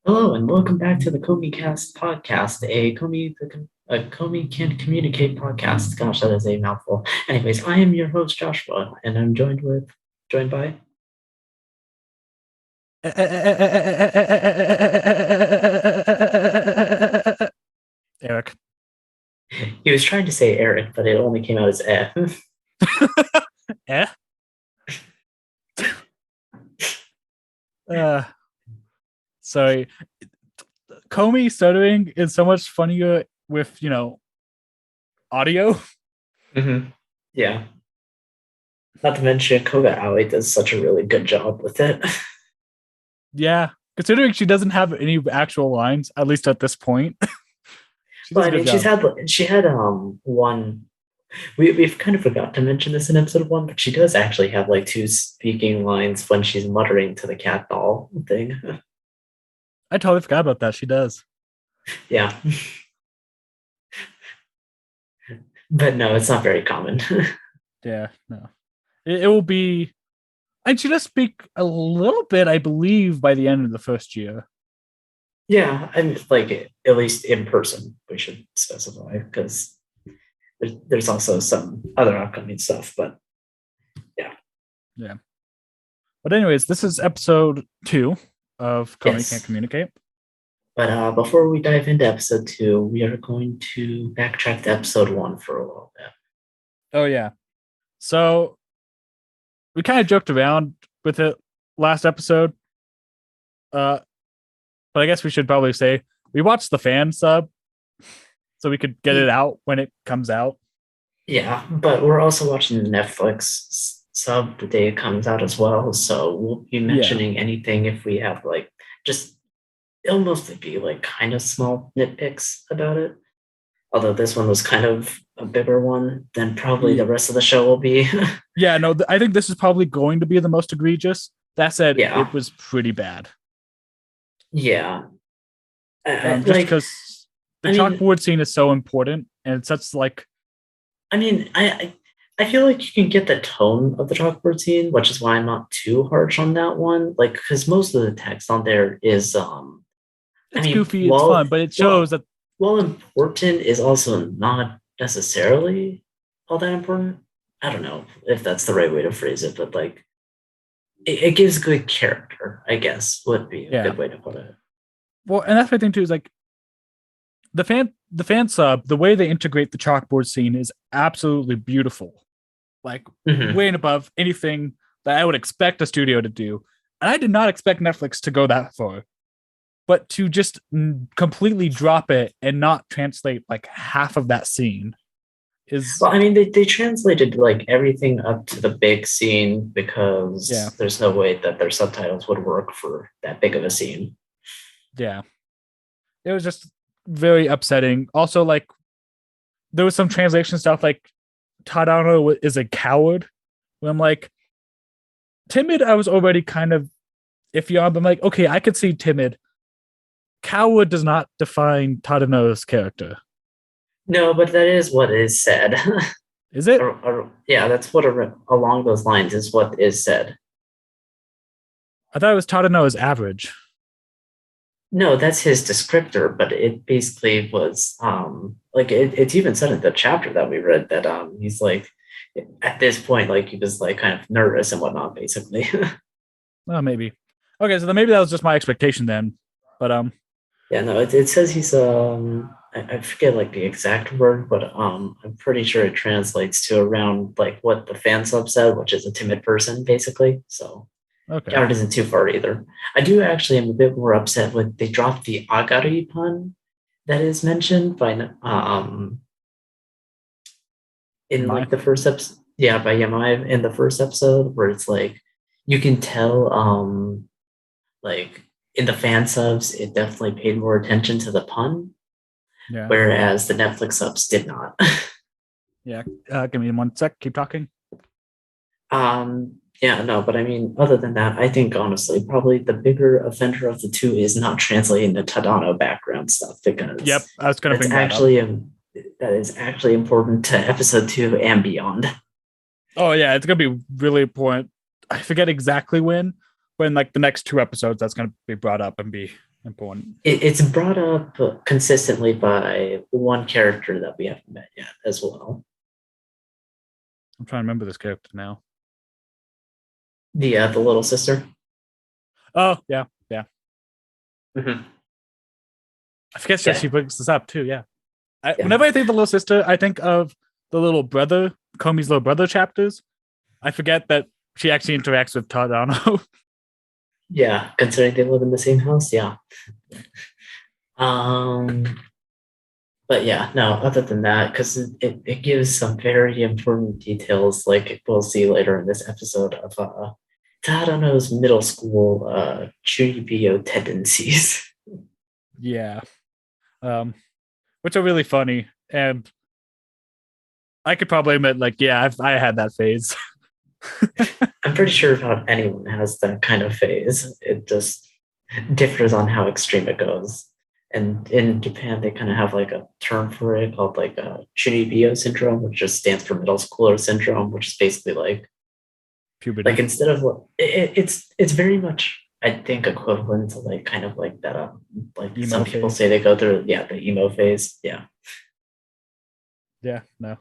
Hello and welcome back to the Komi Cast podcast, a Komi Can't Communicate podcast. Gosh, that is a mouthful. Anyways, I am your host Joshua, and I'm joined by. Eric. He was trying to say Eric, but it only came out as eh. Eh? Uh, sorry. Komi stuttering is so much funnier with, audio. Mm-hmm. Yeah. Not to mention Koga Aoi does such a really good job with it. Yeah. Considering she doesn't have any actual lines, at least at this point. She does But a I good mean, job. she had one. We've kind of forgot to mention this in episode one, but she does actually have like two speaking lines when she's muttering to the cat doll thing. I totally forgot about that. She does. Yeah. But no, it's not very common. Yeah, no. It will be. And she does speak a little bit, I believe, by the end of the first year. Yeah, and like at least in person, we should specify because there's also some other upcoming stuff. But yeah, Yeah. But anyways, this is episode 2 of Komi Can't yes. Communicate. But before we dive into episode two, we are going to backtrack to episode one for a little bit. Oh yeah. So we kind of joked around with it last episode. But I guess we should probably say we watched the fan sub so we could get it out when it comes out. Yeah, but we're also watching the Netflix sub the day it comes out as well. So we'll be Yeah. mentioning anything if we have like just it'll mostly be like kind of small nitpicks about it. Although this one was kind of a bigger one, then probably the rest of the show will be. Yeah, no, I think this is probably going to be the most egregious. That said, Yeah, it was pretty bad. yeah. Just because the I mean, chalkboard scene is so important and it's such like, I mean, I feel like you can get the tone of the chalkboard scene, which is why I'm not too harsh on that one. Like, because most of the text on there is, I it's mean, goofy, it's fun, but it shows that, while important is also not necessarily all that important. I don't know if that's the right way to phrase it, but like it gives good character, I guess, would be a yeah. good way to put it. Well, and that's my thing too, is like the fan sub, the way they integrate the chalkboard scene is absolutely beautiful. Like Mm-hmm. way and above anything that I would expect a studio to do. And I did not expect Netflix to go that far. But to just completely drop it and not translate like half of that scene is Well, I mean, they translated like everything up to the big scene yeah, because there's no way that their subtitles would work for that big of a scene. yeah. It was just very upsetting. Also, like there was some translation stuff like Tadano is a coward. When I'm like, timid, I was already kind of iffy on, but I'm like, okay, I could see timid. Coward does not define Tadano's character. No, but that is what is said. Is it? Yeah, that's what along those lines is what is said. I thought it was Tadano's average. No, that's his descriptor, but it basically was like it's even said in the chapter that we read that he's like at this point like he was like kind of nervous and whatnot basically. Oh, maybe. Okay, so then maybe that was just my expectation then. But Yeah, no, it says he's I forget like the exact word, but I'm pretty sure it translates to around like what the fan sub said, which is a timid person basically. So okay. Coward isn't too far either. I do actually am a bit more upset with they dropped the agari pun that is mentioned by in My like the first episode. Yeah, by Yamai in the first episode, where it's like you can tell like in the fan subs, it definitely paid more attention to the pun, yeah. whereas the Netflix subs did not. Yeah. Give me 1 sec. Keep talking. Yeah, no, but I mean, other than that, I think honestly, probably the bigger offender of the two is not translating the Tadano background stuff Yep. because I was gonna that's bring that up. actually that is actually important to episode two and beyond. Oh yeah, it's gonna be really important. I forget exactly when, but in like the next 2 episodes, that's gonna be brought up and be important. It's brought up consistently by one character that we haven't met yet as well. I'm trying to remember this character now. The little sister. Oh, yeah, yeah. Mm-hmm. I forget that Yeah, she brings this up too. Yeah. yeah, Whenever I think of the little sister, I think of the little brother, Komi's little brother chapters. I forget that she actually interacts with Tadano. yeah. Considering they live in the same house, yeah. Um, but yeah, no. Other than that, because it gives some very important details, like we'll see later in this episode of Tadano's middle school Chunibyo tendencies. Yeah. Um, which are really funny. And I could probably admit, like, yeah, I had that phase. I'm pretty sure about anyone has that kind of phase. It just differs on how extreme it goes. And in Japan, they kind of have like a term for it called like Chunibyo syndrome, which just stands for middle schooler syndrome, which is basically like Puberty. instead of it's very much I think equivalent to like kind of like that like Emo some people phase. say they go through the emo phase. Yeah. Yeah, no.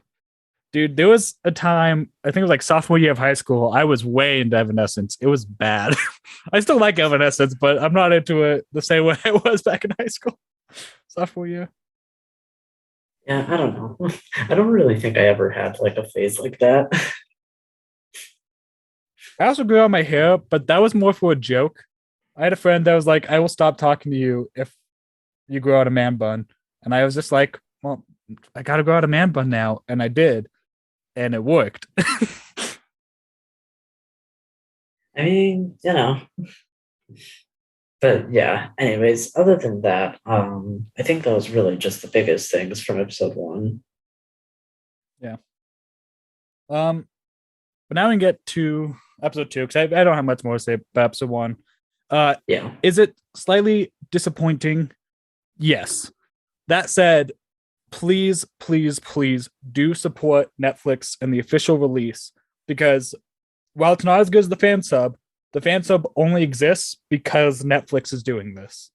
Dude, there was a time, I think it was like sophomore year of high school, I was way into Evanescence. It was bad. I still like Evanescence, but I'm not into it the same way I was back in high school. Sophomore year. Yeah, I don't know. I don't really think I ever had like a phase like that. I also grew out my hair, but that was more for a joke. I had a friend that was like, I will stop talking to you if you grow out a man bun. And I was just like, well, I gotta grow out a man bun now. And I did. And it worked. I mean, but yeah, anyways, other than that, I think that was really just the biggest things from episode one. Yeah. Um, but now we can get to episode two, because I don't have much more to say about episode one. Uh, Yeah. is it slightly disappointing? Yes. That said, please, please, please do support Netflix and the official release, because while it's not as good as the fan sub only exists because Netflix is doing this.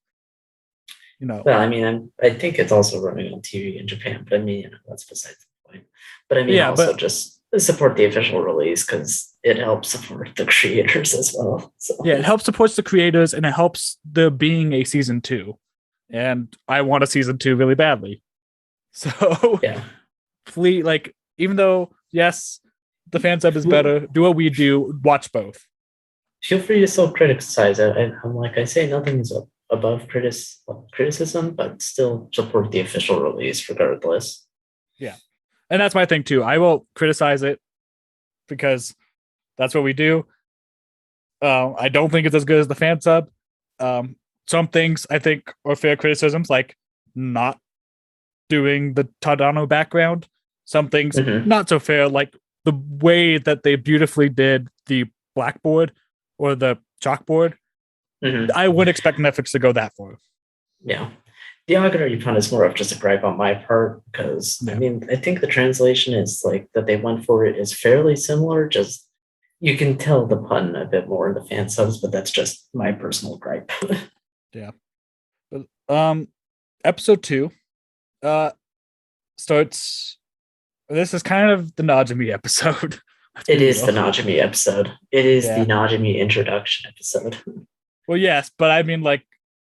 You know, Well, I mean, I think it's also running on TV in Japan, but I mean, that's besides the point. But I mean, yeah, also but just support the official release because it helps support the creators as well. yeah, So it helps supports the creators and it helps there being a season two. And I want a season two really badly. So yeah, please, like, even though yes, the fan sub is better, do what we do, watch both. feel free to still criticize it. I'm like I say, nothing's above criticism, but still support the official release regardless. Yeah. And that's my thing too. I will criticize it because that's what we do. I don't think it's as good as the fan sub. Some things I think are fair criticisms, like not doing the Tadano background. Some things Mm-hmm. not so fair, like the way that they beautifully did the blackboard or the chalkboard. Mm-hmm. I wouldn't expect Netflix to go that far. Yeah. The Agata Yupon is more of just a gripe on my part because I Yeah. mean I think the translation is like that they went for it is fairly similar. Just you can tell the pun a bit more in the fan subs, but that's just my personal gripe. Yeah. But, episode two uh starts. This is kind of the Najimi episode. Let's It be is real. the Najimi episode. It is the Yeah. Najimi introduction episode. Well, yes, but I mean, like,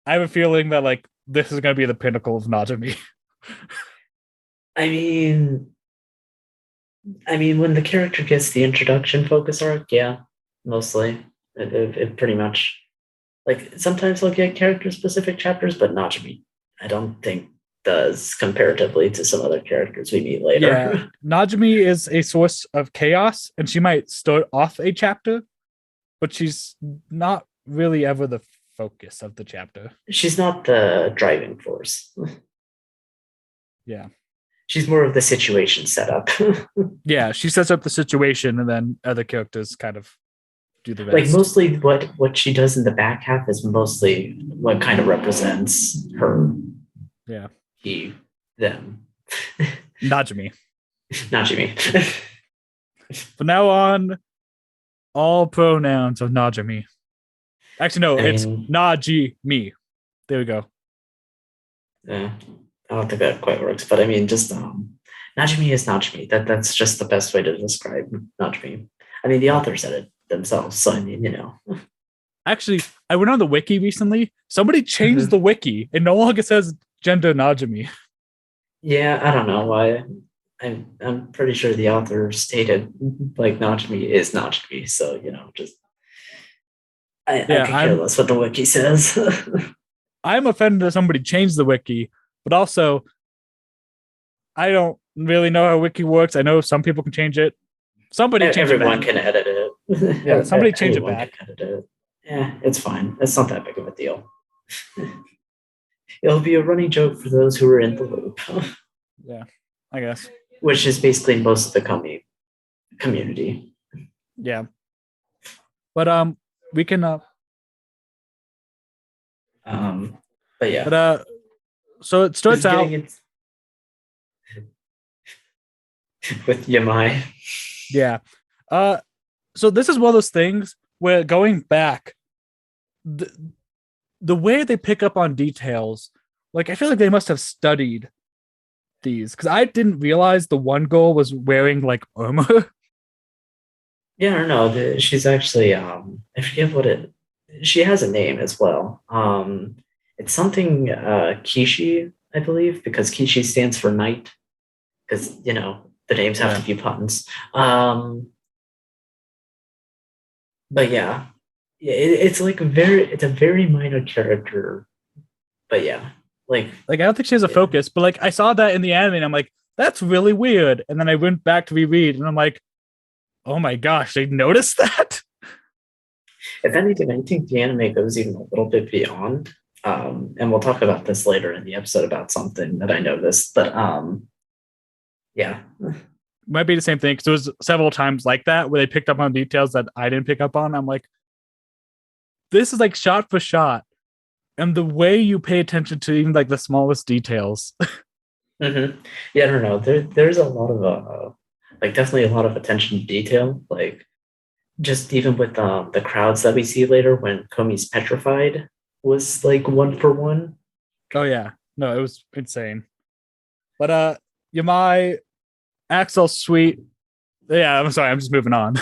I have a feeling that like this is gonna be the pinnacle of Najimi. I mean, when the character gets the introduction focus arc, yeah, mostly it pretty much like sometimes they'll get character specific chapters, but Najimi, I don't think does comparatively to some other characters we meet Yeah, later. Najimi is a source of chaos, and she might start off a chapter, but she's not really ever the focus of the chapter. She's not the driving force. Yeah. She's more of the situation setup. Yeah, she sets up the situation and then other characters kind of do the Like rest. mostly what she does in the back half is mostly what kind of represents her, Yeah. he, them. Najimi. Najimi. From now on, all pronouns of Najimi. Actually, no, I it's mean, Najimi. There we go. Yeah, I don't think that quite works, but I mean, just Najimi is Najimi. That's just the best way to describe Najimi. I mean, the Yeah. author said it themselves, so I mean, Actually, I went on the wiki recently. Somebody changed the Mhm. wiki. It no longer says gender Najimi. Yeah, I don't know why. I'm pretty sure the author stated like Najimi is Najimi, so just I Yeah, could care less what the wiki says. I'm offended that somebody changed the wiki, but also I don't really know how wiki works. I know some people can change it. Somebody change it Everyone back. can edit Yeah, it. somebody change it Anyone can back. edit it. Yeah, it's fine. It's not that big of a deal. It'll be a running joke for those who are in the loop, Yeah, I guess. which is basically most of the community. Yeah, but we can Um, but but yeah, so it starts just getting out. it with Yamai. Yeah, uh, so this is one of those things where going back, the the way they pick up on details, like I feel like they must have studied these because I didn't realize the one girl was wearing like armor. Yeah, I don't know. She's actually I forget what it. She has a name as well. It's something Kishi, I believe, because Kishi stands for night. Because the names have Yeah, to be puns. Um, but yeah, yeah, it's like it's a very minor character. But yeah, like like I don't think she has a yeah. focus, but like I saw that in the anime and I'm like, that's really weird. And then I went back to reread and I'm like, oh my gosh, they noticed that. If anything, I think the anime goes even a little bit beyond. And we'll talk about this later in the episode about something that I noticed. But yeah, Might be the same thing because there was several times like that where they picked up on details that I didn't pick up on. I'm like, this is like shot for shot, and the way you pay attention to even like the smallest details. yeah, I don't know. There's a lot of like definitely a lot of attention to detail. Like just even with the crowds that we see later when Komi's petrified was like one for one. Oh yeah, no, it was insane. But Yamai Axel sweet. Yeah, I'm sorry, I'm just moving on.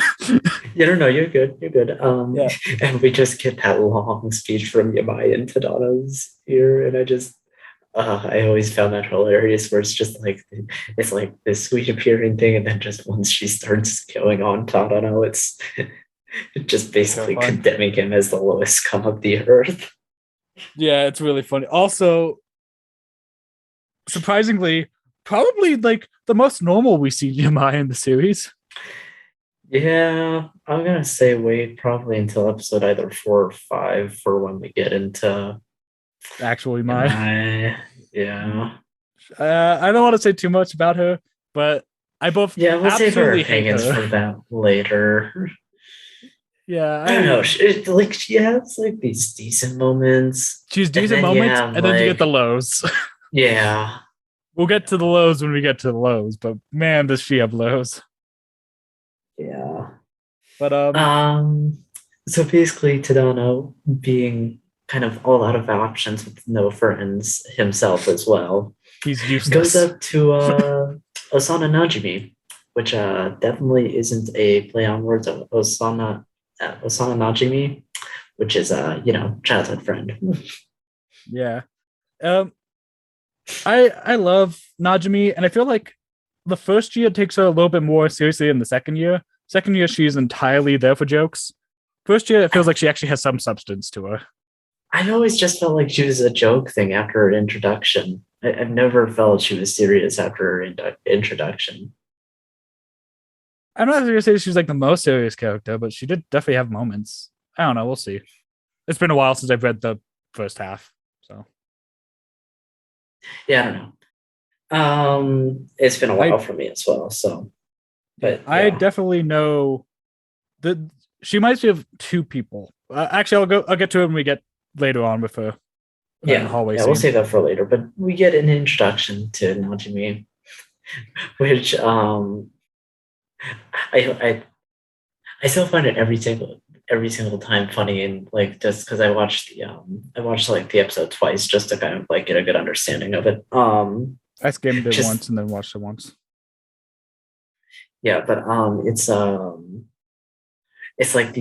Yeah, no, you're good. You're good. Yeah, And we just get that long speech from Yamai and Tadano's ear, and I always found that hilarious. Where it's just like it's like this sweet appearing thing, and then just once she starts going on Tadano, it's just so basically fun. condemning him as the lowest scum of the earth. Yeah, it's really funny. Also, surprisingly, probably like the most normal we see Yamai in the series. Yeah, I'm gonna say wait probably until episode either 4 or 5 for when we get into Actually, Yamai. Yamai. Yeah. I don't want to say too much about her, but I both Yeah, we'll save our absolutely hate opinions her. for that later. Yeah, I don't know. She has like these decent moments, she's and decent then you moments, have and then you get the like, lows. yeah, We'll get to the lows when we get to the lows, but man, does she have lows. yeah. But Um, so basically, Tadano being kind of all out of options with no friends himself as well, he's goes useless. up to Osana Najimi, which definitely isn't a play on words of Osana Najimi, which is childhood friend. Yeah. Um, I love Najimi, and I feel like the first year takes her a little bit more seriously than the second year. Second year, she's entirely there for jokes. First year, it feels like she actually has some substance to her. I've always just felt like she was a joke thing after her introduction. I've never felt she was serious after her introduction. I'm not gonna say she's like the most serious character, but she did definitely have moments. I don't know. We'll see. It's been a while since I've read the first half, so Yeah, I don't know. It's been a I while for me as well. So, yeah, but I yeah, definitely know that she might be of two people. Actually, I'll get to it when we get later on with her in the yeah, hallway yeah. We'll scene. save that for later. But we get an introduction to Najimi, which I I I still find it every single every single time funny, and like just because I watched like the episode twice just to kind of like get a good understanding of it. I skimmed it Just once and then watched it once. yeah, but it's like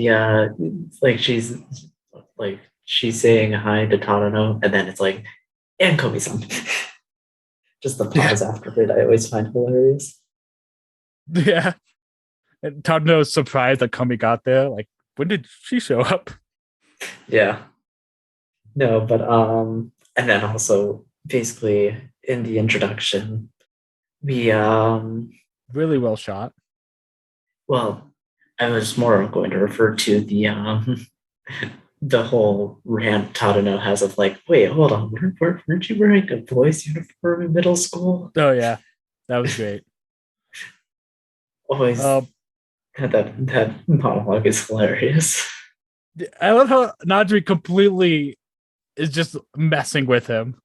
like she's saying hi to Tadano, and then it's like and Komi-san. Just the Yeah. pause after it, I always find hilarious. Yeah. And Tadano's surprised that Komi got there. Like, when did she show up? Yeah. No, but and then also basically in the introduction, we Really well shot. well, I was more going to refer to the the whole rant Tadano has of like, wait, hold on, weren't you wearing a boys' uniform in middle school? Oh yeah. That was great. Always Um, that monologue is hilarious. I love how Najimi completely is just messing with him.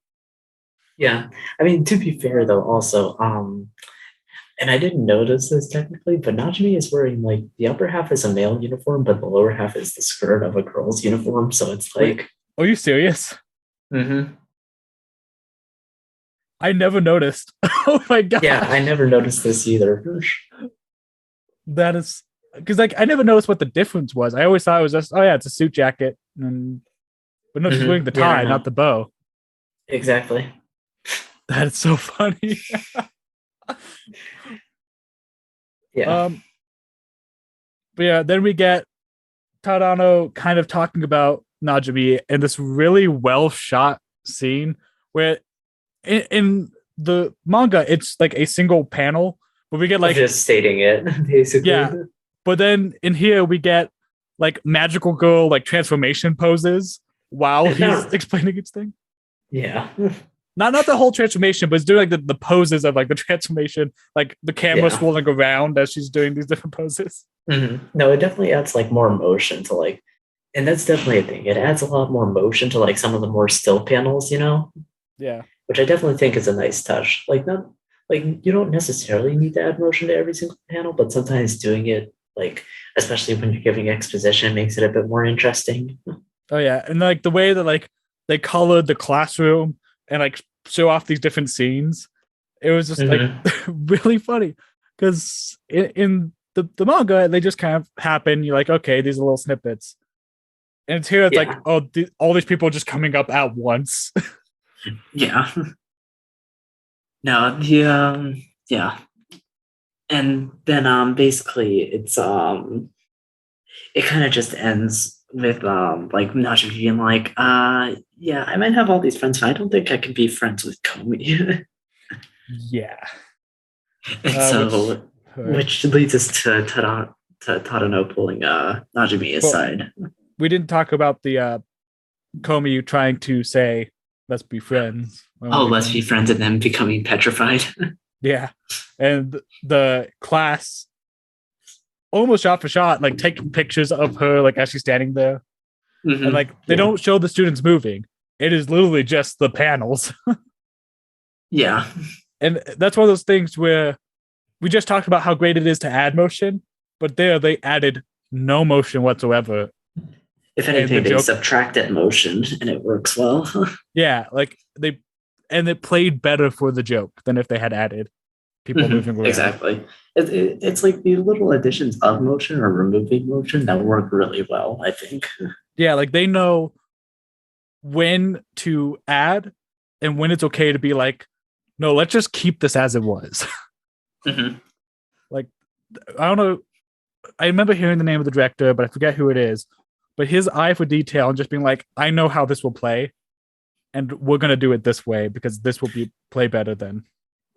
Yeah. I mean, to be fair though, also, and I didn't notice this technically, but Najimi is wearing like the upper half is a male uniform, but the lower half is the skirt of a girl's uniform. So it's Wait, like, are you serious? mm-hmm. I never noticed. Oh my god. Yeah, I never noticed this either. That is because like I never noticed what the difference was. I always thought it was just oh yeah, it's a suit jacket, and but no, she's wearing the Yeah, tie, not the bow. exactly. That is so funny. Yeah. But yeah, then we get Tadano kind of talking about Najimi in this really well shot scene where in the manga it's like a single panel, but we get like just stating it, basically. yeah, but then in here we get like magical girl like transformation poses while he's explaining its thing. Yeah. Not the whole transformation, but it's doing like the poses of like the transformation, like the camera swirling around as she's doing these different poses. Mm-hmm. No, it definitely adds like more motion to like, and that's definitely a thing. It adds a lot more motion to like some of the more still panels, you know? Yeah. Which I definitely think is a nice touch. Like not like you don't necessarily need to add motion to every single panel, but sometimes doing it like especially when you're giving exposition makes it a bit more interesting. Oh yeah, and like the way that like they colored the classroom and like show off these different scenes, it was just like really funny because in the manga they just kind of happen. You're like, okay, these are little snippets, and it's here. It's like, oh, all these people just coming up at once. Yeah. No, the yeah. And then basically it's it kind of just ends with like Najimi being like, yeah, I might have all these friends, but I don't think I can be friends with Komi. Yeah. And so which leads us to Tadano pulling Najimi aside. We didn't talk about the Komi trying to say, let's be friends. Oh, let's be friends, and then becoming petrified. Yeah. And the class almost shot for shot, like taking pictures of her like as she's standing there. Mm-hmm. And like they don't show the students moving. It is literally just the panels. Yeah. And that's one of those things where we just talked about how great it is to add motion, but there they added no motion whatsoever. If anything, they subtracted motion and it works well. Yeah, like it played better for the joke than if they had added people moving around. Exactly. It's like the little additions of motion or removing motion that work really well, I think. Yeah, like they know when to add and when it's okay to be like, no, let's just keep this as it was. Like, I don't know. I remember hearing the name of the director, but I forget who it is. But his eye for detail and just being like, I know how this will play. And we're going to do it this way because this will play better than.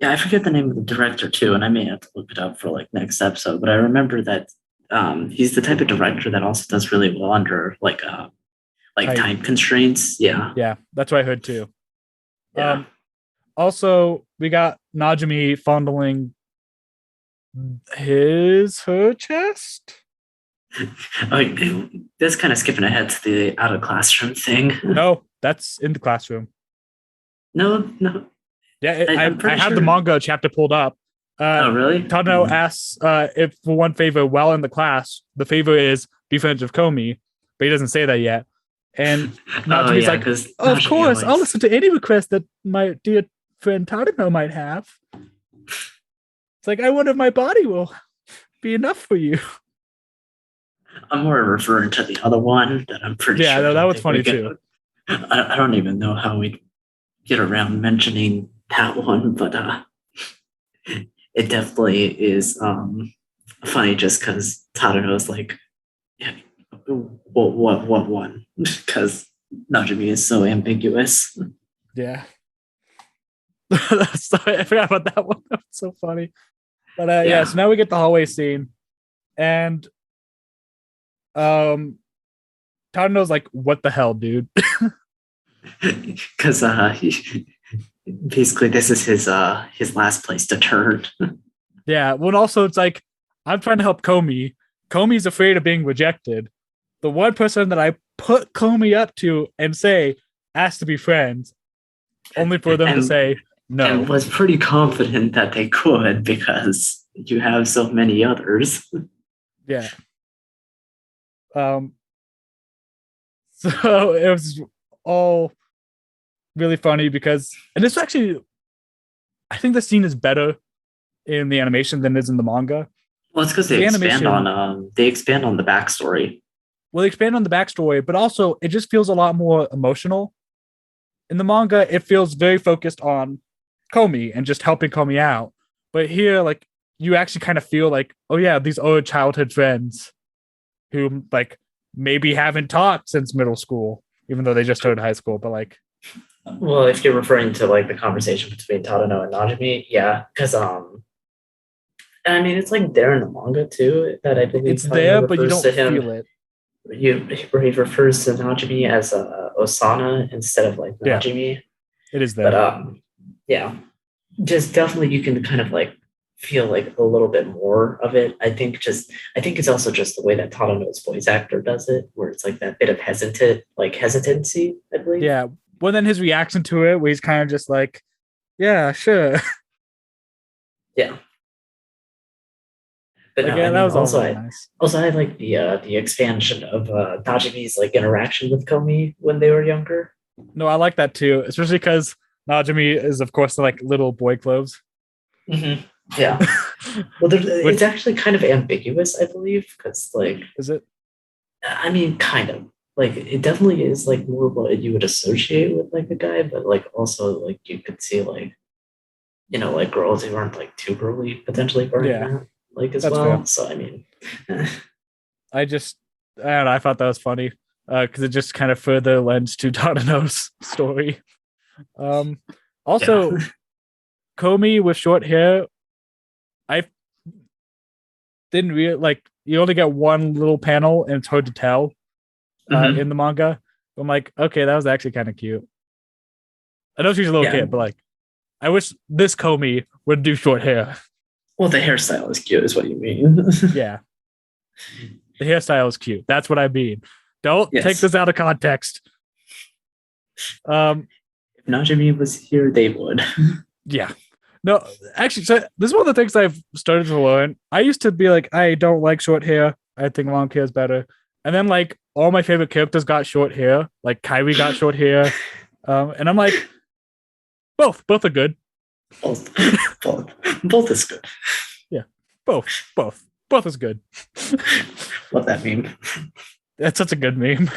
Yeah, I forget the name of the director too, and I may have to look it up for like next episode. But I remember that he's the type of director that also does really well under like time constraints. Yeah, yeah, that's what I heard too. Yeah. Also, we got Najimi fondling her chest. That's kind of skipping ahead to the out of classroom thing. No, that's in the classroom. No. Yeah, I have the manga chapter pulled up. Oh, really? Tadano asks if for one favor while in the class, the favor is be friends with Komi, but he doesn't say that yet. And Oh Naji's yeah, like, because of course, I'll listen to any request that my dear friend Tadano might have. It's like, I wonder if my body will be enough for you. I'm more referring to the other one that I'm pretty Yeah, sure. no, that was funny too. I don't even know how we get around mentioning that one, but it definitely is funny just because Tadano's like, yeah, what one? Because Najimi is so ambiguous. Yeah. Sorry, I forgot about that one. That was so funny. But yeah, so now we get the hallway scene. And Tadano's like, what the hell, dude? Because basically this is his last place to turn. Yeah. Well, also it's like, I'm trying to help Komi. Komi's afraid of being rejected. The one person that I put Komi up to and say asked to be friends, only for them to say no. And was pretty confident that they could because you have so many others. Yeah. So it was all really funny because, and this actually, I think the scene is better in the animation than it is in the manga. Well, it's because they expand on the backstory. Well, they expand on the backstory, but also it just feels a lot more emotional. In the manga, it feels very focused on Komi and just helping Komi out. But here, like, you actually kind of feel like, oh yeah, these are childhood friends who like maybe haven't talked since middle school, even though they just started high school. But like, well, if you're referring to like the conversation between Tadano and Najimi, yeah, because I mean it's like there in the manga too. That I believe it's there, but you don't feel it. Where he refers to Najimi as Osana instead of like Najimi. Yeah, it is there. But yeah, just definitely you can kind of like feel like a little bit more of it. I think it's also just the way that Tadano's voice actor does it, where it's like that bit of hesitancy, I believe. Yeah. Well, then his reaction to it, where he's kind of just like, yeah, sure. Yeah. But like, no, yeah, I mean, that was also nice. Also, I like the expansion of Najimi's like interaction with Komi when they were younger. No, I like that too, especially because Najimi is, of course, like little boy clothes. Mm-hmm. Yeah. Well, it's actually kind of ambiguous, I believe, because like, is it? I mean, kind of like it definitely is like more what you would associate with like a guy, but like also like you could see like like girls who aren't like too girly potentially wearing that like as well. Fair. So I mean, I don't know. I thought that was funny because it just kind of further lends to Tadano's story. Also, Komi with short hair, I didn't really like. You only get one little panel, and it's hard to tell in the manga. I'm like, okay, that was actually kind of cute. I know she's a little kid, but like, I wish this Komi would do short hair. Well, the hairstyle is cute, is what you mean. Yeah, the hairstyle is cute. That's what I mean. Don't take this out of context. If Najimi was here, they would. Yeah. No, actually, so this is one of the things I've started to learn. I used to be like, I don't like short hair. I think long hair is better. And then like all my favorite characters got short hair. Like Kairi got short hair. And I'm like, both are good. Both is good. Yeah. Both is good. Love that meme. That's such a good meme.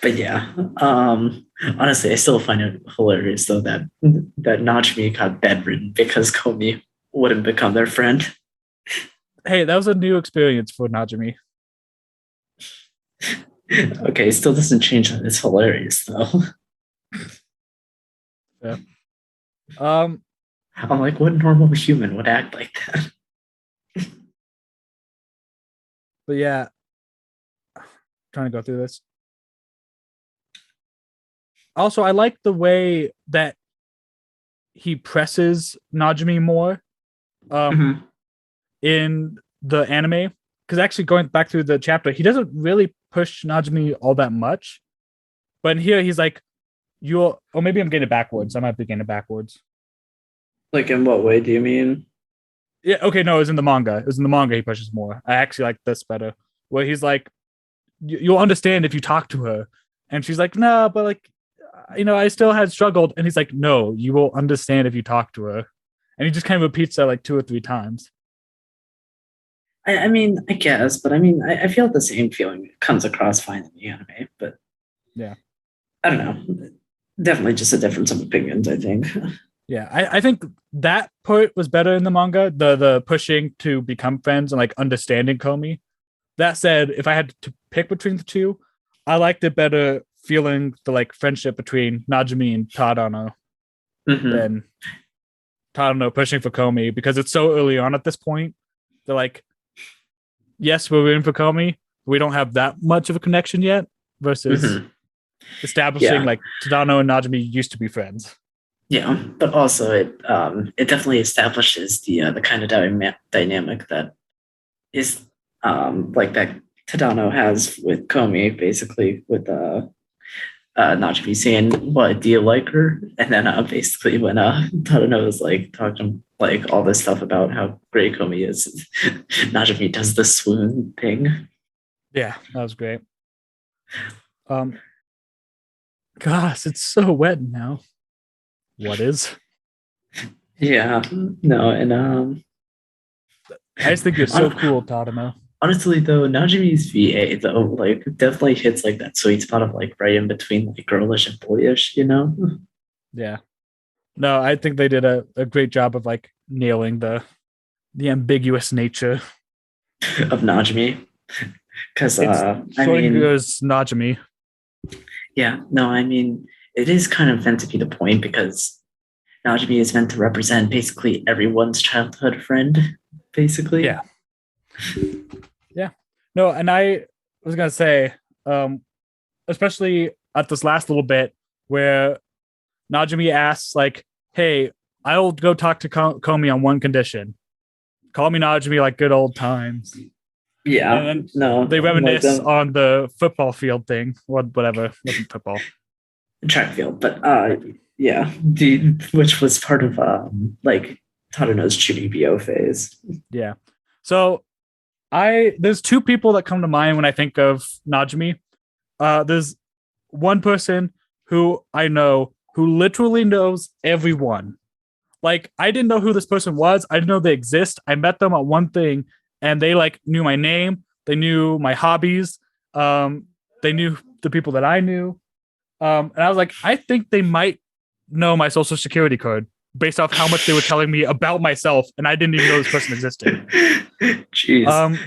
But yeah, honestly, I still find it hilarious though that Najimi got bedridden because Komi wouldn't become their friend. Hey, that was a new experience for Najimi. Okay, it still doesn't change that it's hilarious though. Yeah. I'm like, what normal human would act like that? But yeah, I'm trying to go through this. Also, I like the way that he presses Najimi more in the anime. Because actually, going back through the chapter, he doesn't really push Najimi all that much. But in here, he's like, or maybe I'm getting it backwards. I might be getting it backwards. Like, in what way do you mean? Yeah, okay, no, it was in the manga. He pushes more. I actually like this better. Where he's like, you'll understand if you talk to her. And she's like, no, but like, I still had struggled. And he's like, no, you will understand if you talk to her. And he just kind of repeats that like 2 or 3 times. I mean, I guess, but I mean, I feel the same feeling comes across fine in the anime, but Yeah. I don't know. Definitely just a difference of opinions, I think. Yeah. I think that part was better in the manga, the pushing to become friends and like understanding Komi. That said, if I had to pick between the two, I liked it better feeling the like friendship between Najimi and Tadano Hmm. than Tadano pushing for Komi because it's so early on at this point. They're like, yes, we're rooting for Komi. We don't have that much of a connection yet versus Hmm. establishing Yeah, like Tadano and Najimi used to be friends. yeah, but also it definitely establishes the kind of dynamic that is like that Tadano has with Komi, basically with Najimi saying, "What do you like her?" And then basically when Tadano was like talking like all this stuff about how great Komi is, Najimi does the swoon thing. Yeah, that was great. Um, Gosh, it's so wet now. What is? Yeah, no, and I just think you're so cool, Tadano. honestly though, Najimi's VA though like definitely hits like that sweet spot of like right in between like girlish and boyish, Yeah. No, I think they did a great job of like nailing the ambiguous nature. of Najimi. Because It's I mean, Schrodinger's Najimi. yeah, no, I mean, it is kind of meant to be the point because Najimi is meant to represent basically everyone's childhood friend, basically. Yeah. Yeah. No, and I was gonna say, um, especially at this last little bit where Najimi asks, like, hey, I'll go talk to Komi on one condition. Call me Najimi like good old times. And Yeah, then no, they like reminisce the on the football field thing, or whatever. It wasn't football. track field, but Track field. yeah, the which was part of like Tadano's Chunibyo phase. Yeah. So there's two people that come to mind when I think of Najimi. There's one person who I know who literally knows everyone. Like I didn't know who this person was. I didn't know they exist. I met them at one thing, and they like knew my name. They knew my hobbies. Um, they knew the people that I knew. And I was like, I think they might know my social security card based off how much they were telling me about myself, and I didn't even know this person existed. Jeez. Um,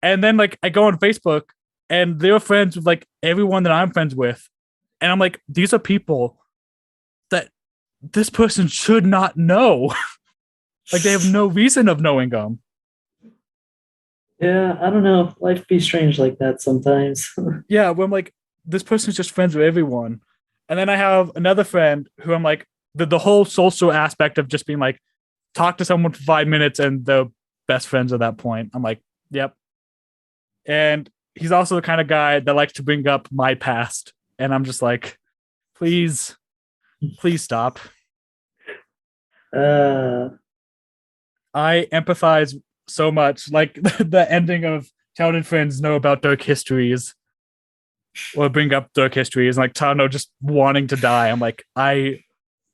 and then like I go on Facebook, and they're friends with like everyone that I'm friends with, and I'm like, these are people that this person should not know. Like they have no reason of knowing them. Yeah, I don't know. Life be strange like that sometimes. Yeah, where I'm like, this person's just friends with everyone. And then I have another friend who I'm like, the whole social aspect of just being like, talk to someone for 5 minutes and they're best friends at that point. I'm like, yep. And he's also the kind of guy that likes to bring up my past. And I'm just like, please, please stop. uh, I empathize so much. Like the ending of Childhood Friends know about dark histories or bring up dark histories and like Tano just wanting to die. I'm like, I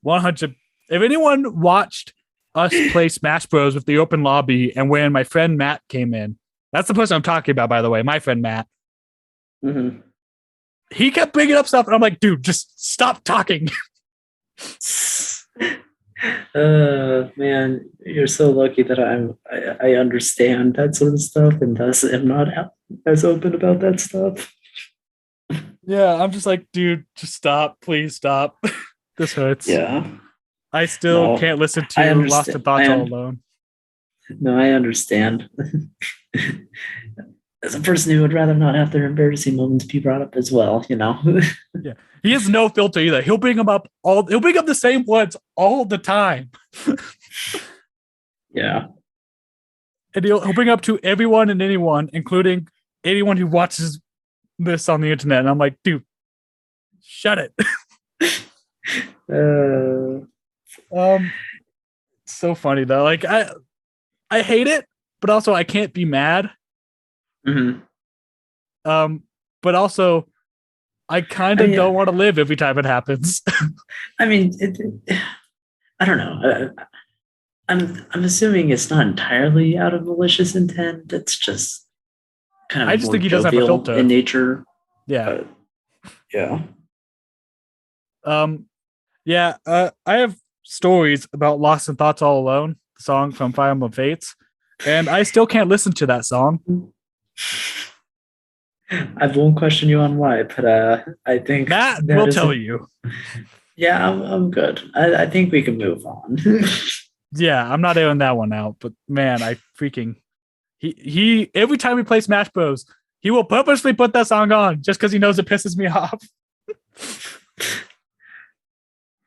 100. If anyone watched us play Smash Bros with the open lobby and when my friend Matt came in, that's the person I'm talking about, by the way, my friend Matt. mhm. He kept bringing up stuff, and I'm like, dude, just stop talking. Man, you're so lucky that I understand that sort of stuff and thus am not as open about that stuff. Yeah, I'm just like, dude, just stop, please stop. This hurts. Yeah, I still no, can't listen I to Lost in understand. Thoughts all alone. No, I understand. As a person who would rather not have their embarrassing moments be brought up as well. Yeah, he has no filter either. He'll bring them up all. He'll bring up the same words all the time, Yeah. and he'll bring up to everyone and anyone, including anyone who watches this on the internet. And I'm like, dude, shut it. Uh, So funny though. Like I hate it, but also I can't be mad. mhm. But also I kind I of mean, don't want to live every time it happens. I mean, I don't know. I'm assuming it's not entirely out of malicious intent. It's just kind I of just more think he doesn't have a jovial in filter. nature. Yeah. But yeah. Um, yeah, I have stories about Lost in Thoughts All Alone, the song from Fire Emblem Fates, and I still can't listen to that song. I won't question you on why, but I think Matt that will is tell a you. yeah. I'm good. I think we can move on. Yeah, I'm not airing that one out, but man, I freaking he every time we play Smash Bros, he will purposely put that song on just because he knows it pisses me off.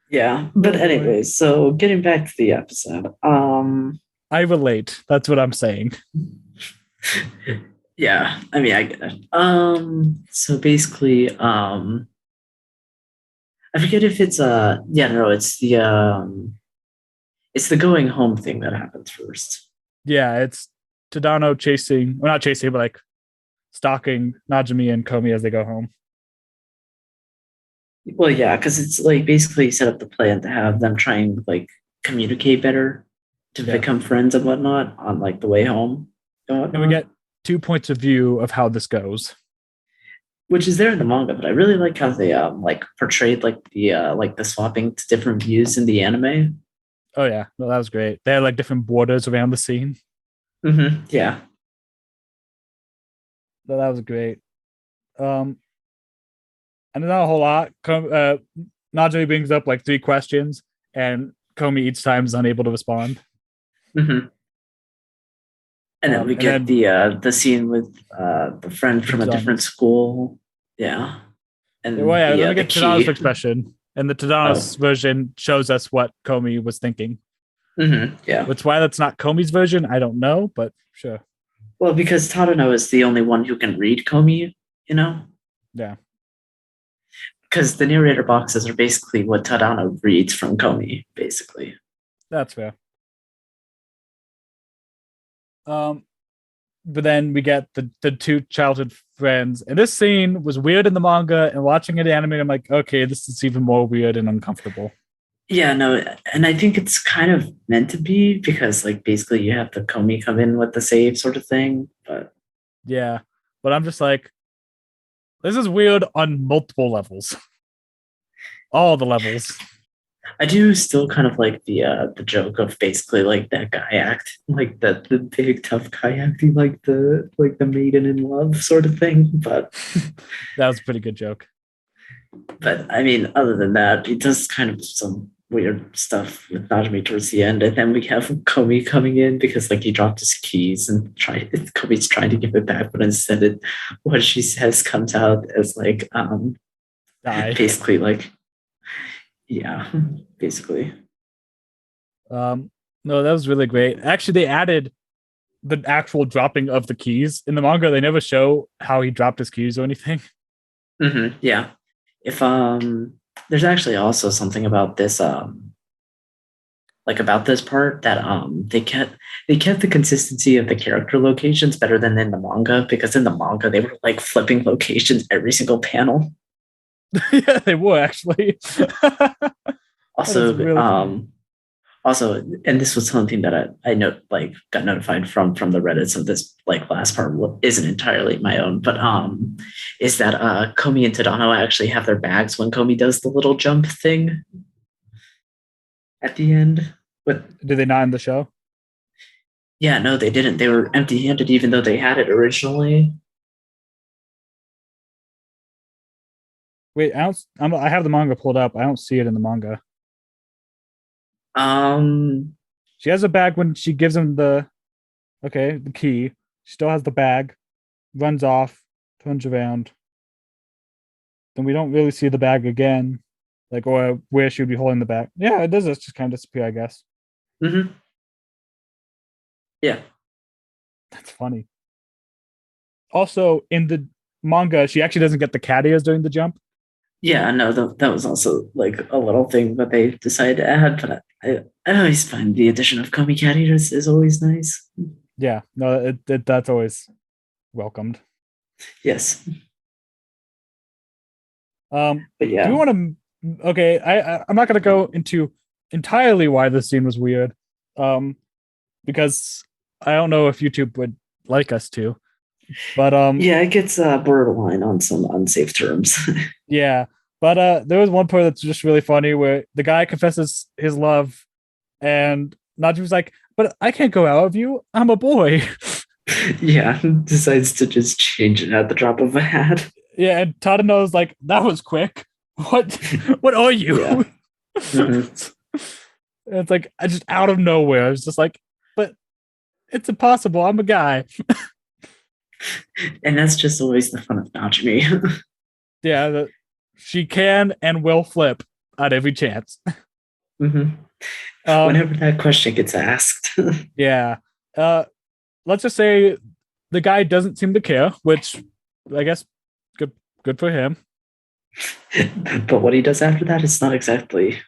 Yeah, but Oh boy. anyways, so getting back to the episode. I relate. That's what I'm saying. Yeah, I mean, I get it. So basically, I forget if it's yeah, no, it's the going home thing that happens first. Yeah, it's Tadano chasing, well, not chasing, but like stalking Najimi and Komi as they go home. Well, yeah, because it's like basically set up the plan to have them try and like communicate better to Yeah. become friends and whatnot on like the way home and And we whatnot, get 2 points of view of how this goes. which is there in the manga. But I really like how they like portrayed like the swapping to different views in the anime. Oh yeah, no, that was great. They had like different borders around the scene. Yeah. So that was great. Um, and not a whole lot. Najee brings up like 3 questions, and Komi each time is unable to respond. hmm And then we And get then the scene with the friend the from a different Tadanos. school. Yeah, Well, and yeah, then we the get Tadano's key. expression, and the Oh, Tadanos version shows us what Komi was thinking. yeah. Which why that's not Komi's version, I don't know, but sure. Well, because Tadano is the only one who can read Komi, you know, Yeah, because the narrator boxes are basically what Tadano reads from Komi, basically. that's fair. Um, but then we get the two childhood friends, and this scene was weird in the manga, and watching it animated, I'm like, okay, this is even more weird and uncomfortable. Yeah, no, and I think it's kind of meant to be because, like, basically you have the Komi come in with the save sort of thing. But Yeah, but I'm just like, this is weird on multiple levels, all the levels. I do still kind of like the joke of basically like that guy act, like the big tough guy acting like the maiden in love sort of thing. That was a pretty good joke. But I mean, other than that, he does kind of some weird stuff with Najimi towards the end, and then we have Komi coming in because like he dropped his keys and Komi's trying to give it back, but instead what she says comes out as like Die. basically like yeah, basically. No, that was really great. Actually, they added the actual dropping of the keys in the manga. They never show how he dropped his keys or anything. Yeah. If there's actually also something about this like about this part that they kept the consistency of the character locations better than in the manga because in the manga they were like flipping locations every single panel. Yeah, they were actually. That is Also, really funny. also, and this was something that I know like got notified from the Reddit. So this like last part isn't entirely my own, but is that Komi and Tadano actually have their bags when Komi does the little jump thing at the end. But Did they not in the show? yeah, no, they didn't. They were empty-handed, even though they had it originally. Wait, I have the manga pulled up. I don't see it in the manga. Um, She has a bag when she gives him the key. She still has the bag. Runs off, turns around. Then we don't really see the bag again, like or where she would be holding the bag. Yeah, it does just kind of disappear, I guess. mhm, yeah, That's funny. Also, in the manga, she actually doesn't get the cat ears during the jump. yeah. No, that was also like a little thing that they decided to add. But I always find the addition of Komi Cat Eaters is always nice. Yeah, no, that's always welcomed. Yes. But Do we yeah. want to? Okay, I'm not gonna go into entirely why this scene was weird, um, because I don't know if YouTube would like us to, but Yeah, it gets borderline on some unsafe terms. yeah, but there was one part that's just really funny where the guy confesses his love, and Naju's like, "But I can't go out of you. I'm a boy." Yeah, decides to just change it at the drop of a hat. Yeah, and Tadano's like, "That was quick. What? What are Yeah. you?" Hmm. It's like I just out of nowhere. It's just like, but it's impossible. I'm a guy. And that's just always the fun of Najimi. Yeah, she can and will flip at every chance. Hmm. Um, Whenever that question gets asked. yeah. Uh, let's just say the guy doesn't seem to care, which I guess good for him. But what he does after that is not exactly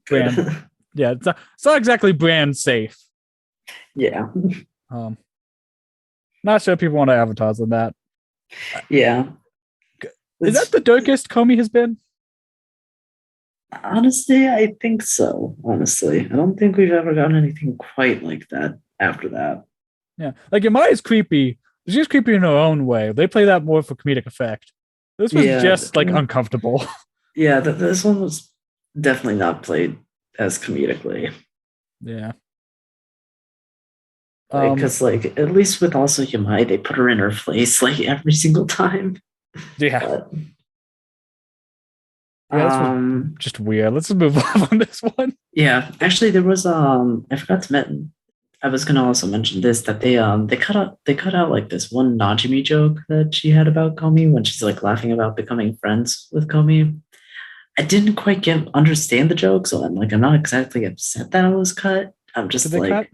good. Brand, yeah, it's not exactly brand safe. Yeah. Um, not sure people want to advertise on that. Yeah. Is that It's the darkest Komi has been? honestly, I think so. Honestly, I don't think we've ever gotten anything quite like that after that. Yeah, like Yamaya's creepy. She's creepy in her own way. They play that more for comedic effect. This was Yeah. just like uncomfortable. Yeah, this one was definitely not played as comedically. Yeah. Like, Um. because, like, at least with also Yamai, they put her in her place, like, every single time. Yeah. But, Yeah. This was um, just weird. Let's just move on this one. yeah, actually, there was, I forgot to mention, I was gonna also mention this, that they cut out, like, this one Najimi joke that she had about Komi when she's, like, laughing about becoming friends with Komi. I didn't quite understand the joke, so I'm not exactly upset that it was cut. I'm What did just they cut? like,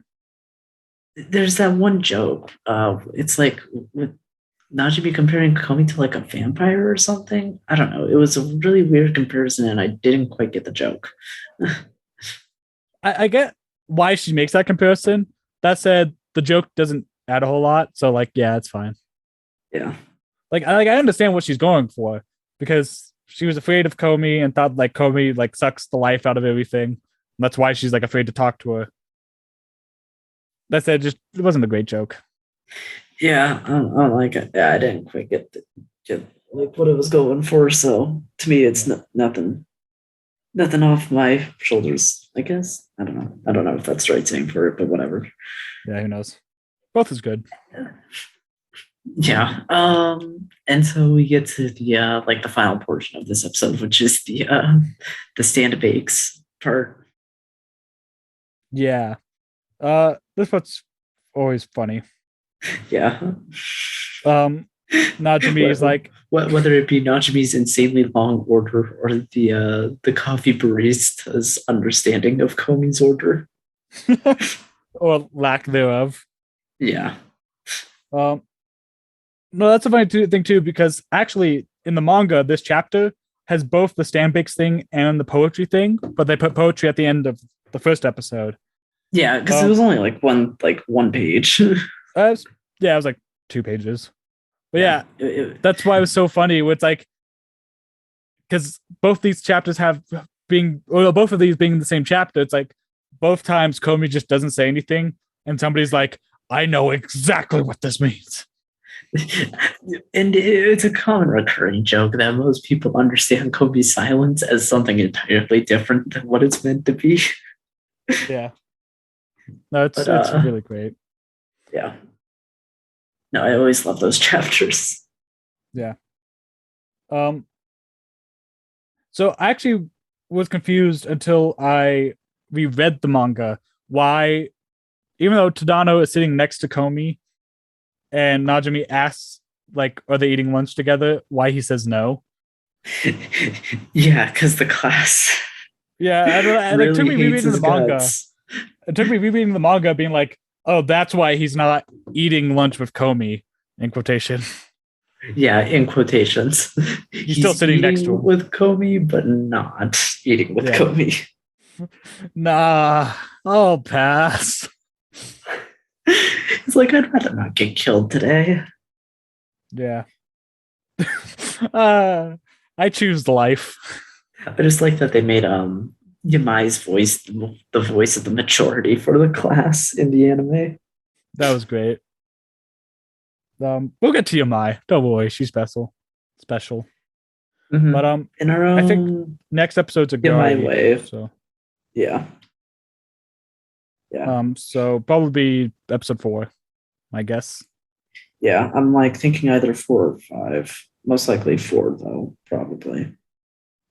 there's that one joke. It's like with Najimi comparing Komi to like a vampire or something. I don't know. It was a really weird comparison, and I didn't quite get the joke. I get why she makes that comparison. That said, the joke doesn't add a whole lot. So like, yeah, it's fine. Yeah, I understand what she's going for because she was afraid of Komi and thought like Komi like sucks the life out of everything. That's why she's like afraid to talk to her. That said, just it wasn't a great joke. yeah. I don't like it. Yeah, I didn't quite get like what it was going for. So to me, it's Yeah. nothing off my shoulders. I guess I don't know. I don't know if that's the right saying for it, but whatever. Yeah, who knows? Both is good. Yeah. And so we get to the like the final portion of this episode, which is the stand bakes part. Yeah. This part's always funny. Yeah. Um, Najimi is like, Whether it be Najimi's insanely long order or the coffee barista's understanding of Komi's order. or lack thereof. Yeah. Um, no, that's a funny thing too, because actually in the manga, this chapter has both the Stanbix thing and the poetry thing, but they put poetry at the end of the first episode. Yeah, because it was only like one page. Yeah, it was like 2 pages. But Yeah. yeah, that's why it was so funny. It's like because both these chapters have both of these being in the same chapter. It's like both times Komi just doesn't say anything, and somebody's like, "I know exactly what this means." And it's a common recurring joke that most people understand Kobe's silence as something entirely different than what it's meant to be. Yeah, no, But it's really great. yeah. No, I always love those chapters. Yeah. Um. So I actually was confused until I reread the manga. Why, even though Tadano is sitting next to Komi and Najimi asks, like, are they eating lunch together? Why he says no. Yeah, because the class Yeah, I don't know. Like, took really me hates rereading the his manga. guts. It took me rereading the manga, being like, "Oh, that's why he's not eating lunch with Komi." In quotation, Yeah, in quotations. he's still He's sitting next to eating him. with Komi, but not eating with Yeah, Komi. nah, I'll pass. He's like, I'd rather not get killed today. Yeah. uh, I choose life. I just like that they made Yamai's voice the voice of the majority for the class in the anime. That was great. We'll get to Yamai. Don't worry, she's special. Special. But In our I think own next episode's a Yamai girly. way. So Yeah. Yeah. so probably episode 4, I guess. Yeah. I'm like thinking either 4 or 5. Most likely 4 though, probably.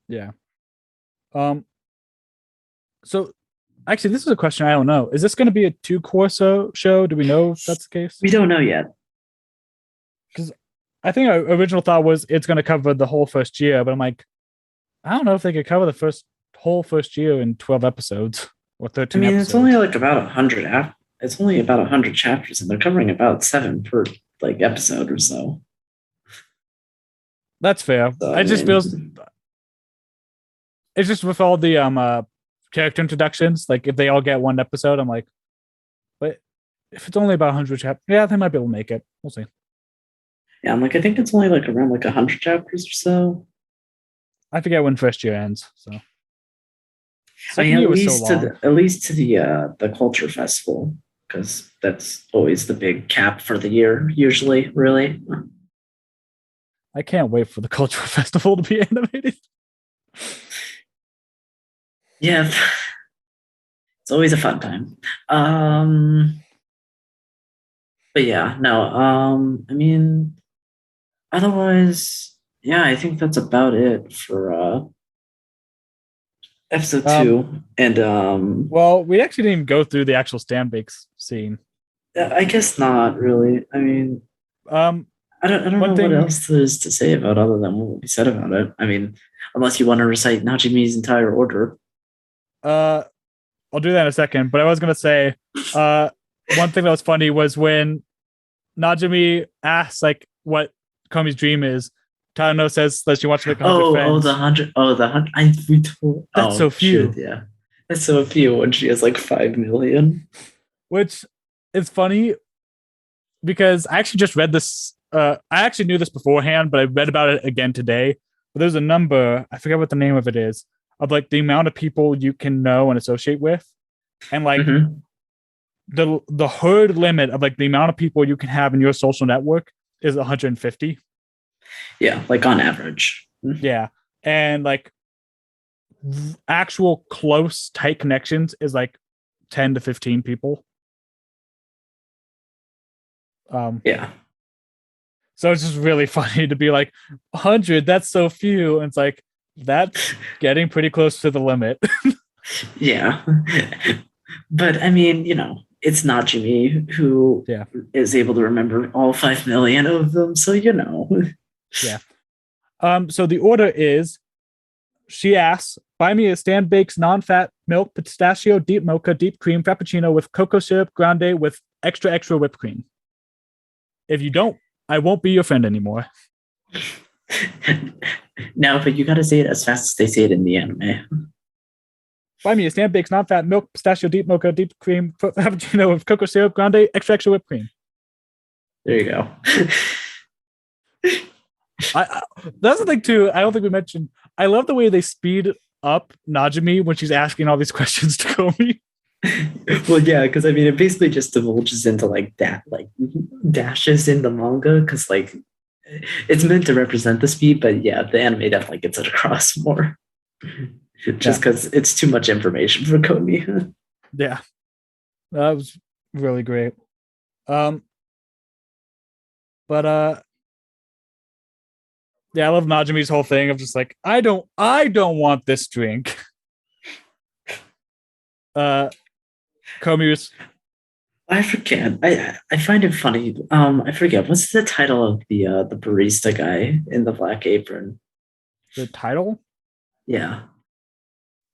Yeah. So actually this is a question I don't know. Is this gonna be a 2-course show? Do we know if that's the case? We don't know yet. Because I think our original thought was it's gonna cover the whole first year, but I'm like, I don't know if they could cover the whole first year in 12 episodes or 13 I mean, episodes. it's only like about 100 it's only about 100 chapters, and they're covering about 7 per like episode or so. That's fair. So, I just feels it's just with all the character introductions, like if they all get one episode, I'm like, but if it's only about 100 chapters, yeah, they might be able to make it. We'll see. yeah, I'm like, I think it's only like around like 100 chapters or so. I forget when first year ends. So I mean, second year was so long. at least to the culture festival, because that's always the big cap for the year, usually, really. I can't wait for the cultural festival to be animated. Yeah, it's always a fun time. But yeah, no. I mean, otherwise, yeah, I think that's about it for episode 2. And well, we actually didn't even go through the actual stand bakes scene. I guess not really. I mean, I don't know what else there is to say about other than what we said about it. I mean, unless you want to recite Najimi's entire order. I'll do that in a second. But I was gonna say, one thing that was funny was when Najimi asks like what Komi's dream is. Tano says that she wants to make 100 friends. Oh, the 100. Oh, the 100. That's so few. Shit, yeah, that's so few when she has like 5 million. Which is funny because I actually just read this. I actually knew this beforehand, but I read about it again today. But there's a number, I forget what the name of it is, of like the amount of people you can know and associate with. And like the herd limit of like the amount of people you can have in your social network is 150. Yeah, like on average. Yeah. And like actual close, tight connections is like 10 to 15 people. Yeah. So it's just really funny to be like 100, that's so few. And it's like, that's getting pretty close to the limit. Yeah. But I mean, it's not Jimmy who is able to remember all 5 million of them. So, Yeah. So the order is, she asks, buy me a stand bakes non-fat milk pistachio deep mocha deep cream frappuccino with cocoa syrup grande with extra whipped cream. If you don't, I won't be your friend anymore. No, but you gotta say it as fast as they say it in the anime. Buy me a stand bakes non-fat milk pistachio deep mocha deep cream frappuccino with cocoa syrup grande extra whipped cream. There you go. That's the thing too. I don't think we mentioned. I love the way they speed up Najimi when she's asking all these questions to Komi. Well, yeah, because I mean, it basically just divulges into like that, like dashes in the manga, because like it's meant to represent the speed, but yeah, the anime definitely gets it across more, just because it's too much information for Komi. Yeah, that was really great. But yeah, I love Najimi's whole thing of just like, I don't want this drink. Komi was, I forget. I find it funny. I forget what's the title of the barista guy in the black apron. The title? Yeah.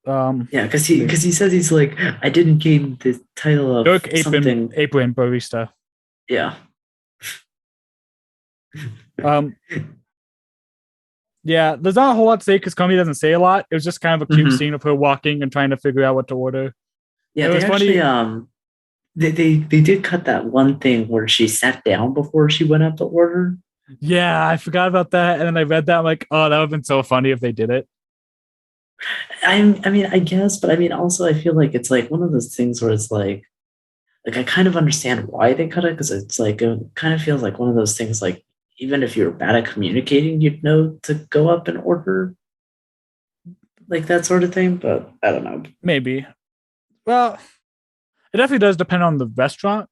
Yeah, because he says he's like, I didn't gain the title of dark something. Apron barista. Yeah. Yeah, there's not a whole lot to say because Komi doesn't say a lot. It was just kind of a cute scene of her walking and trying to figure out what to order. Yeah, it was funny. They did cut that one thing where she sat down before she went up to order. Yeah, I forgot about that. And then I read that. I'm like, oh, that would have been so funny if they did it. I mean, I guess, but I mean, also, I feel like it's like one of those things where it's like I kind of understand why they cut it because it's like it kind of feels like one of those things like even if you're bad at communicating, you'd know to go up in order, like that sort of thing. But I don't know. Maybe. Well, it definitely does depend on the restaurant,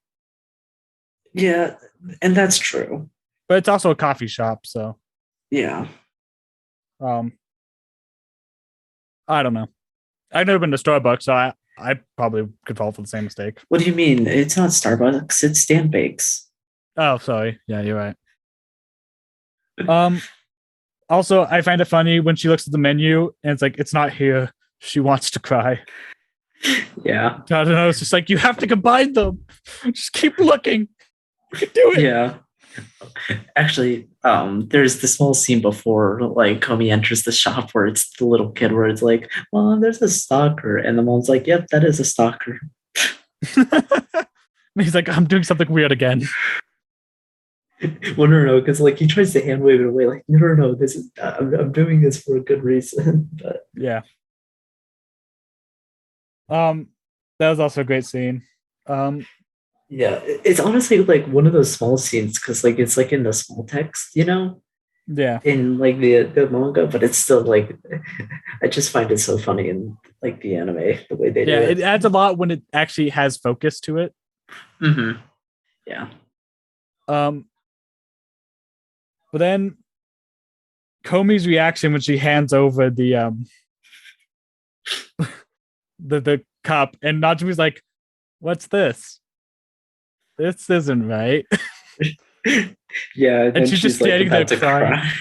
Yeah, and that's true. but it's also a coffee shop. So, Yeah. um, I don't know. I've never been to Starbucks, so I probably could fall for the same mistake. What do you mean? It's not Starbucks. It's Stan Bakes. Oh, sorry. Yeah, you're right. Um, Also, I find it funny when she looks at the menu and it's like, it's not here. She wants to cry. Yeah. I don't know. It's just like, you have to combine them. Just keep looking. You can do it. Yeah. Actually, there's the small scene before like Komi enters the shop where it's the little kid where it's like, Mom, there's a stalker. And the mom's like, Yep, that is a stalker. He's like, I'm doing something weird again. Well, no, because like he tries to hand wave it away, like, no, this is I'm doing this for a good reason. But Yeah. Um, that was also a great scene. Um, yeah, it's honestly like one of those small scenes because like it's like in the small text, yeah. in like the manga, but it's still like I just find it so funny in like the anime the way they Yeah, do it it. adds a lot when it actually has focus to it. Mm-hmm. Yeah. Um, but then Komi's reaction when she hands over the cup and Najimi's like, what's this? This isn't right. Yeah, and And then she's just she's like standing there about to crying. cry.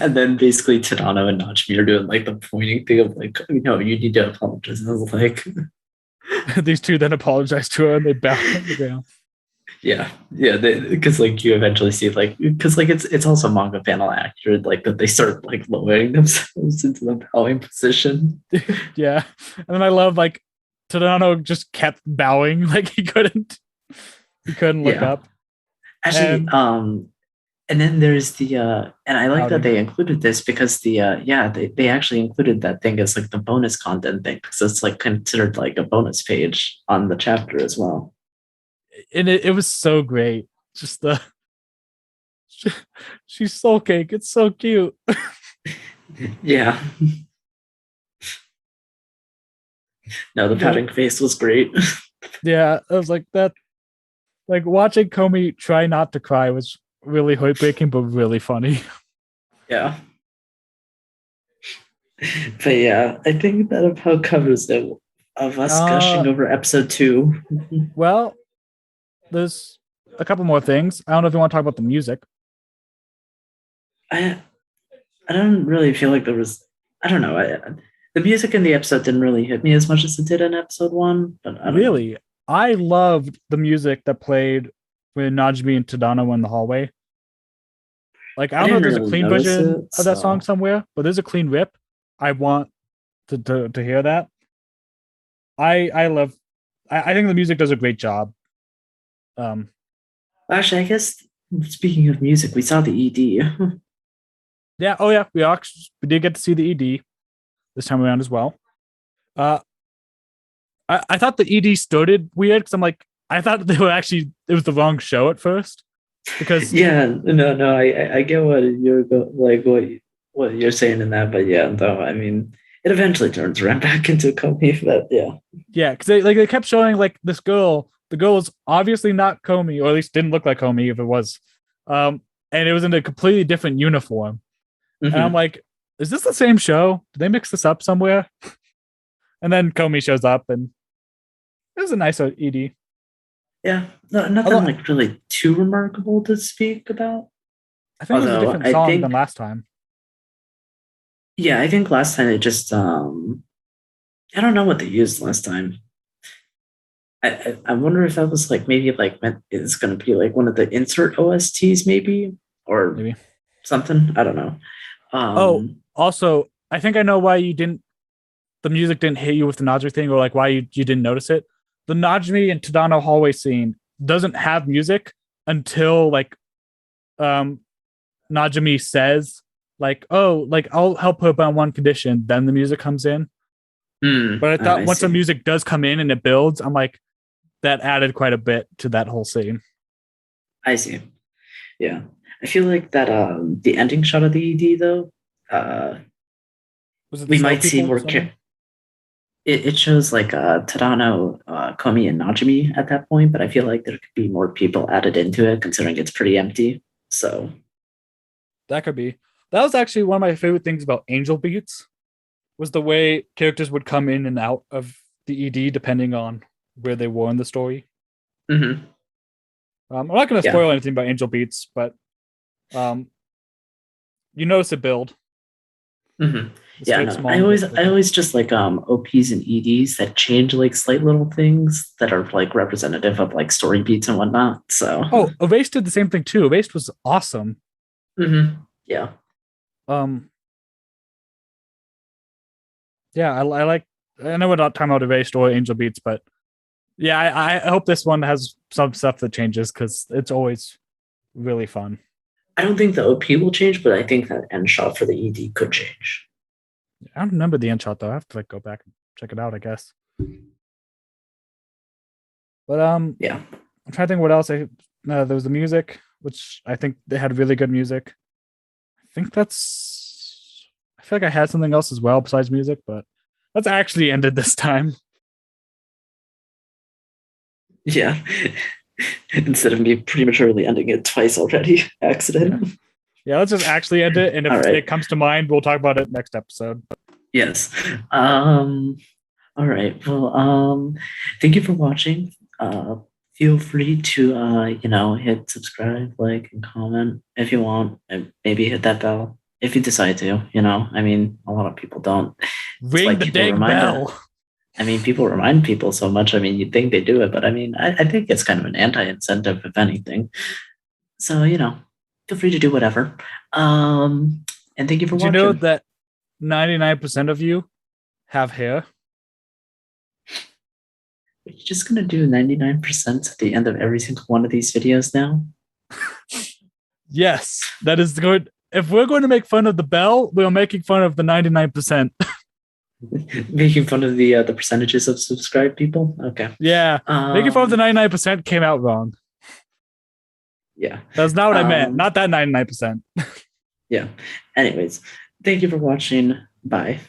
And then basically Tadano and Najimi are doing like the pointing thing of like, no, you need to apologize. And I was like, These two then apologize to her and they bow on the ground. yeah, because like you eventually see like because like it's also manga panel accurate like that they start like lowering themselves into the bowing position. Yeah. And then I love like Tadano just kept bowing, like he couldn't look Yeah, up. actually, And and then there's the and I like that outing. they included this because the yeah they actually included that thing as like the bonus content thing because it's like considered like a bonus page on the chapter as well. And it was so great. Just the she's soul cake. It's so cute. Yeah, no, the The, pouting face was great. yeah, I was like that. Like watching Komi try not to cry was really heartbreaking, but really funny. Yeah, but yeah, I think that about covers it of us gushing Uh, over episode two. well, there's a couple more things. I don't know if you want to talk about the music. I I don't really feel like there was. I don't know. The music in the episode didn't really hit me as much as it did in episode one, but I don't know. Really, I loved the music that played when Najmi and Tadano were in the hallway. Like, I I don't know if didn't there's a really clean notice version it, of that song so somewhere, but there's a clean rip. I want to hear that. I love. I think the music does a great job. Um, actually, I guess speaking of music, we saw the ED. yeah. Oh yeah, we did get to see the ED this time around as well. Uh, I thought the ED started weird because I'm like, I thought they were actually it was the wrong show at first because Yeah, no, I get what you're like what you're saying in that, but yeah, though I mean, it eventually turns around back into Komi, but yeah, yeah, because they kept showing like this girl. The girl was obviously not Comey, or at least didn't look like Comey if it was. Um, and it was in a completely different uniform. And I'm hmm like, is this the same show? Did they mix this up somewhere? And then Comey shows up, and it was a nice ED. yeah, no, nothing Although like really too remarkable to speak about. I think it was a Although different I song than think, last time. yeah, I think last time it just I don't know what they used last time. I wonder if that was like maybe like meant it's going to be like one of the insert OSTs maybe or Maybe. something. I don't know. Oh, Um, also, I think I know why the music didn't hit you with the Najmi thing, or like why you didn't notice it. The Najmi and Tadano hallway scene doesn't have music until like um Najimi says, like, oh, like I'll help her on one condition, then the music comes in. But I Oh, thought I once the see. music does come in and it builds, I'm like, that added quite a bit to that whole scene. I see. Yeah. I feel like that the ending shot of the ED though, Was it the we snow might see people more something? it shows like Tadano, Komi, and Najimi at that point, but I feel like there could be more people added into it considering it's pretty empty. So That could be. That was actually one of my favorite things about Angel Beats was the way characters would come in and out of the ED depending on where they were in the story. mhm. I'm not going to Yeah. spoil anything about Angel Beats, but um, you notice a build. Mhm. The Yeah, straight no. small build. I always just like OPs and EDs that change like slight little things that are like representative of like story beats and whatnot. So Oh, Erased did the same thing too. Erased was awesome. yeah. Um, yeah, I like. I know we're not talking about Erased or Angel Beats, but yeah, I hope this one has some stuff that changes because it's always really fun. I don't think the OP will change, but I think that end shot for the ED could change. I don't remember the end shot though. I have to like go back and check it out, I guess. But Yeah. I'm trying to think what else. There was the music, which I think they had really good music. I think that's. I feel like I had something else as well besides music, but let's actually end it this time. Yeah. Instead of me prematurely ending it twice already, Yeah, accident. yeah. Let's just actually end it, and All if right. it comes to mind, we'll talk about it next episode. Yes. All right. Well, thank you for watching. Feel free to hit subscribe, like, and comment if you want, and maybe hit that bell if you decide to. I mean, a lot of people don't. It's why Ring the people dang remind bell. I mean, people remind people so much. I mean, you'd think they do it, but I mean, I think it's kind of an anti-incentive, if anything. So, feel free to do whatever. And thank you for Did you know watching. that 99% of you have hair? Are you just gonna do 99% at the end of every single one of these videos now? Yes, that is good. If we're going to make fun of the bell, we're making fun of the 99%. Making fun of the percentages of subscribed people? Okay. Yeah, making fun of the Um, 99% came out wrong. yeah. That's not what I meant. Um, Not that 99%. yeah. Anyways, thank you for watching. Bye.